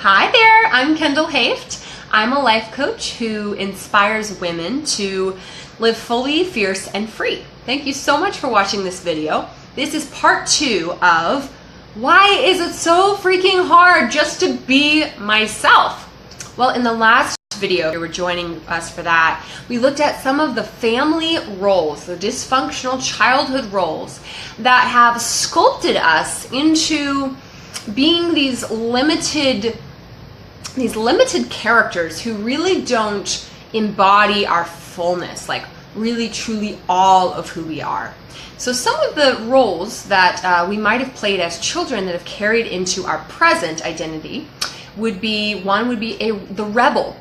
Hi there, I'm Kendall Hoeft. I'm a life coach who inspires women to live fully, fierce, and free. Thank you so much for watching this video. This is part 2 of why is it so freaking hard just to be myself? Well, in the last video, you were joining us for that, we looked at some of the family roles, the dysfunctional childhood roles that have sculpted us into being these limited characters who really don't embody our fullness, like really truly all of who we are. So some of the roles that we might have played as children that have carried into our present identity would be, the rebel.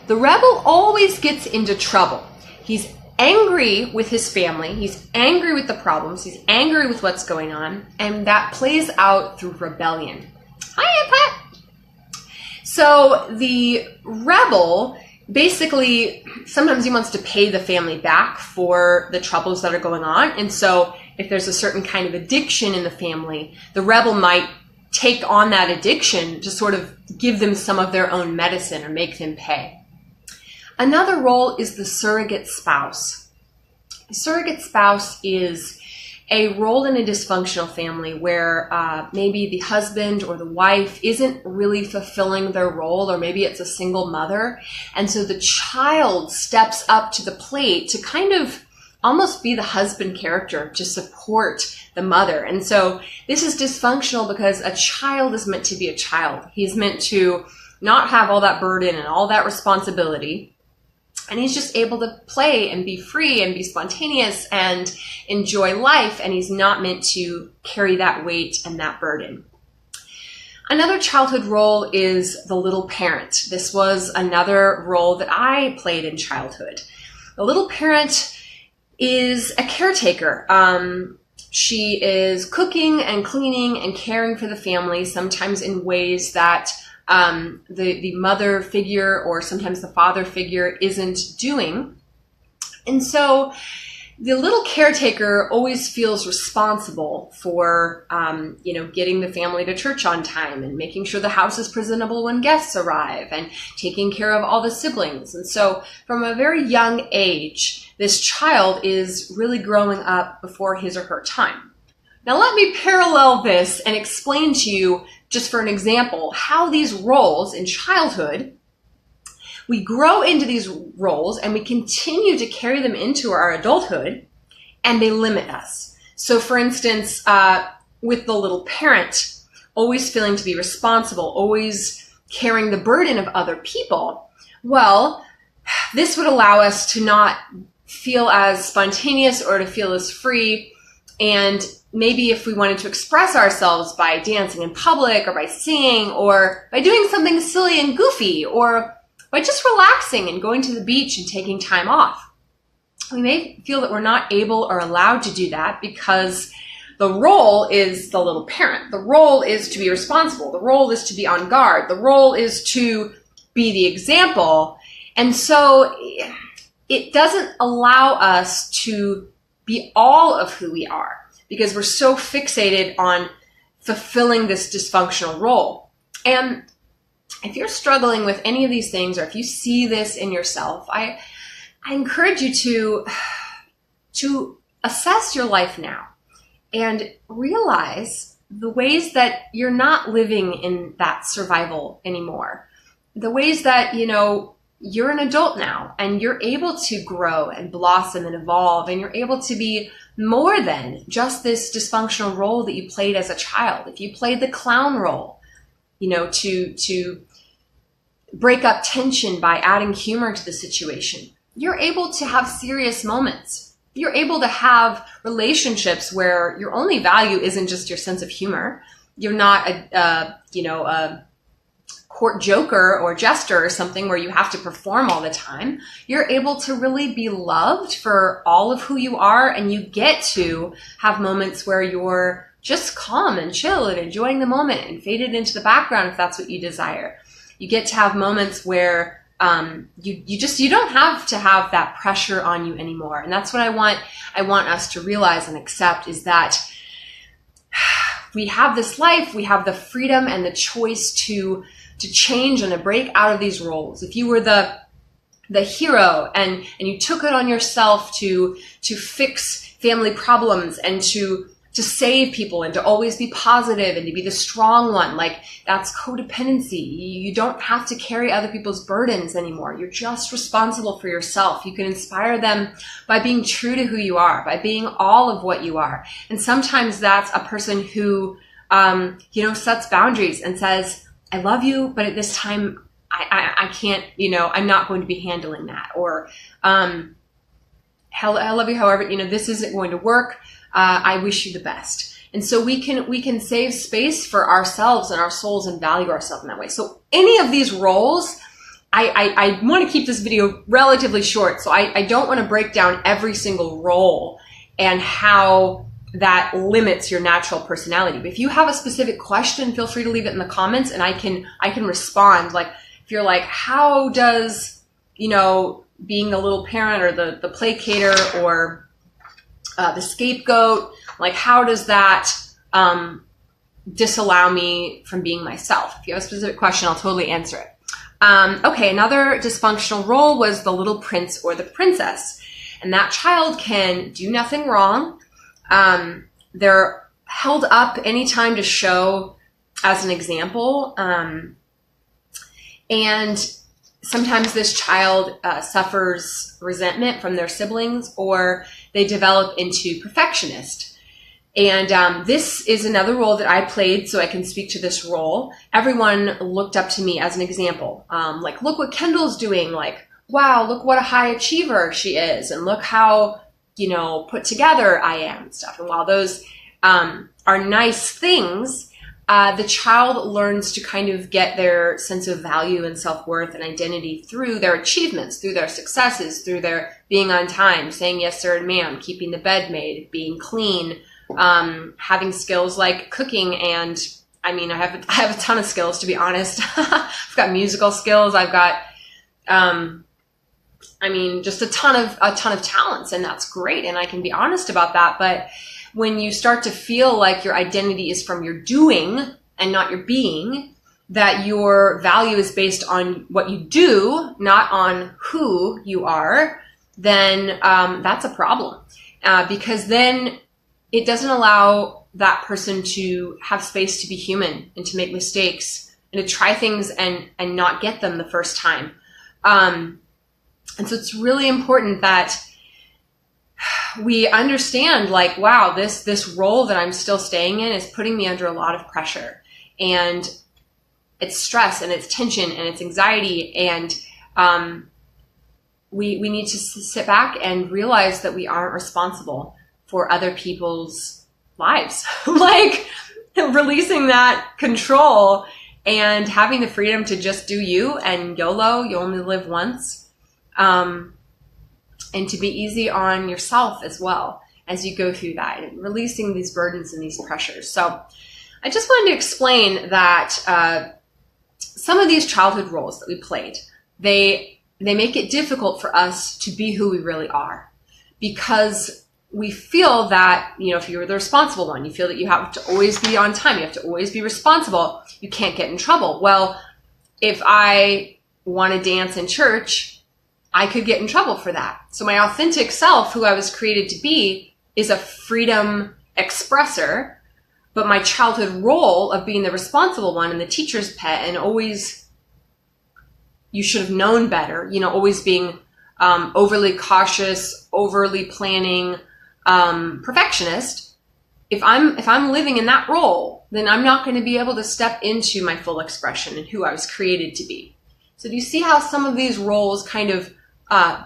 The rebel always gets into trouble. He's angry with his family, he's angry with the problems, he's angry with what's going on, and that plays out through rebellion. Hi, M.F.A. So the rebel, basically, sometimes he wants to pay the family back for the troubles that are going on, and so if there's a certain kind of addiction in the family, the rebel might take on that addiction to sort of give them some of their own medicine or make them pay. Another role is the surrogate spouse. The surrogate spouse is a role in a dysfunctional family where maybe the husband or the wife isn't really fulfilling their role, or maybe it's a single mother. And so the child steps up to the plate to kind of almost be the husband character to support the mother. And so this is dysfunctional because a child is meant to be a child. He's meant to not have all that burden and all that responsibility. And he's just able to play and be free and be spontaneous and enjoy life. And he's not meant to carry that weight and that burden. Another childhood role is the little parent. This was another role that I played in childhood. The little parent is a caretaker. She is cooking and cleaning and caring for the family, sometimes in ways that the mother figure or sometimes the father figure isn't doing. And so the little caretaker always feels responsible for, getting the family to church on time and making sure the house is presentable when guests arrive and taking care of all the siblings. And so from a very young age, this child is really growing up before his or her time. Now let me parallel this and explain to you, just for an example, how these roles in childhood, we grow into these roles and we continue to carry them into our adulthood, and they limit us. So for instance, with the little parent, always feeling to be responsible, always carrying the burden of other people, well, this would allow us to not feel as spontaneous or to feel as free. And maybe if we wanted to express ourselves by dancing in public or by singing or by doing something silly and goofy or by just relaxing and going to the beach and taking time off, we may feel that we're not able or allowed to do that because the role is the little parent. The role is to be responsible. The role is to be on guard. The role is to be the example. And so it doesn't allow us to be all of who we are because we're so fixated on fulfilling this dysfunctional role. And if you're struggling with any of these things, or if you see this in yourself, I encourage you to assess your life now and realize the ways that you're not living in that survival anymore. The ways that, you're an adult now and you're able to grow and blossom and evolve, and you're able to be more than just this dysfunctional role that you played as a child. If you played the clown role, to break up tension by adding humor to the situation, you're able to have serious moments. You're able to have relationships where your only value isn't just your sense of humor. You're not a court joker or jester or something where you have to perform all the time. You're able to really be loved for all of who you are, and you get to have moments where you're just calm and chill and enjoying the moment and faded into the background if that's what you desire. You get to have moments where you don't have to have that pressure on you anymore. And that's what I want us to realize and accept, is that we have this life, we have the freedom and the choice to change and to break out of these roles. If you were the hero and you took it on yourself to fix family problems and to save people and to always be positive and to be the strong one, like that's codependency. You don't have to carry other people's burdens anymore. You're just responsible for yourself. You can inspire them by being true to who you are, by being all of what you are. And sometimes that's a person who, sets boundaries and says, I love you, but at this time I can't, I'm not going to be handling that. Or, I love you, however, this isn't going to work. I wish you the best. And so we can save space for ourselves and our souls and value ourselves in that way. So any of these roles, I want to keep this video relatively short. So I don't want to break down every single role and how that limits your natural personality. But if you have a specific question, feel free to leave it in the comments and I can respond. Like if you're like, how does, being the little parent or the placater or the scapegoat, like how does that disallow me from being myself? If you have a specific question, I'll totally answer it. Okay, another dysfunctional role was the little prince or the princess. And that child can do nothing wrong. They're held up anytime to show as an example. And sometimes this child suffers resentment from their siblings, or they develop into perfectionist. And this is another role that I played, so I can speak to this role. Everyone looked up to me as an example. Like, look what Kendall's doing. Like, wow, look what a high achiever she is. And look how, put together I am and stuff. And while those are nice things, the child learns to kind of get their sense of value and self-worth and identity through their achievements, through their successes, through their being on time, saying yes sir and ma'am, keeping the bed made, being clean, having skills like cooking. And I mean, I have a ton of skills, to be honest. I've got musical skills. I've got, just a ton of talents, and that's great. And I can be honest about that. But when you start to feel like your identity is from your doing and not your being, that your value is based on what you do, not on who you are, then that's a problem. Because then it doesn't allow that person to have space to be human and to make mistakes and to try things and not get them the first time. And so it's really important that we understand, like, wow, this role that I'm still staying in is putting me under a lot of pressure, and it's stress and it's tension and it's anxiety. And we need to sit back and realize that we aren't responsible for other people's lives. Like releasing that control and having the freedom to just do you and YOLO, you only live once. And to be easy on yourself as well as you go through that, and releasing these burdens and these pressures. So I just wanted to explain that some of these childhood roles that we played, they make it difficult for us to be who we really are, because we feel that, if you're the responsible one, you feel that you have to always be on time, you have to always be responsible, you can't get in trouble. Well, if I want to dance in church, I could get in trouble for that. So my authentic self, who I was created to be, is a freedom expresser, but my childhood role of being the responsible one and the teacher's pet and always, you should have known better, always being overly cautious, overly planning, perfectionist. If I'm living in that role, then I'm not going to be able to step into my full expression and who I was created to be. So do you see how some of these roles kind of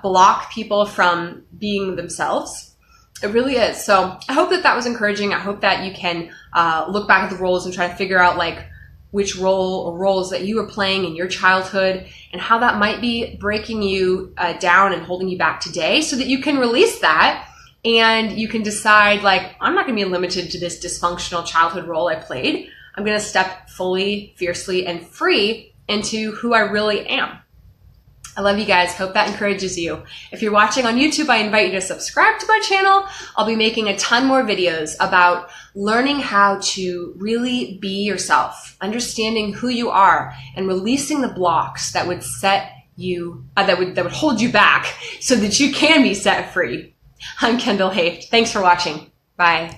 block people from being themselves? It really is. So I hope that was encouraging. I hope that you can look back at the roles and try to figure out like which role or roles that you were playing in your childhood and how that might be breaking you down and holding you back today, so that you can release that and you can decide, like, I'm not going to be limited to this dysfunctional childhood role I played. I'm going to step fully, fiercely, and free into who I really am. I love you guys. Hope that encourages you. If you're watching on YouTube, I invite you to subscribe to my channel. I'll be making a ton more videos about learning how to really be yourself, understanding who you are, and releasing the blocks that would set you, that would hold you back so that you can be set free. I'm Kendall Hoeft. Thanks for watching. Bye.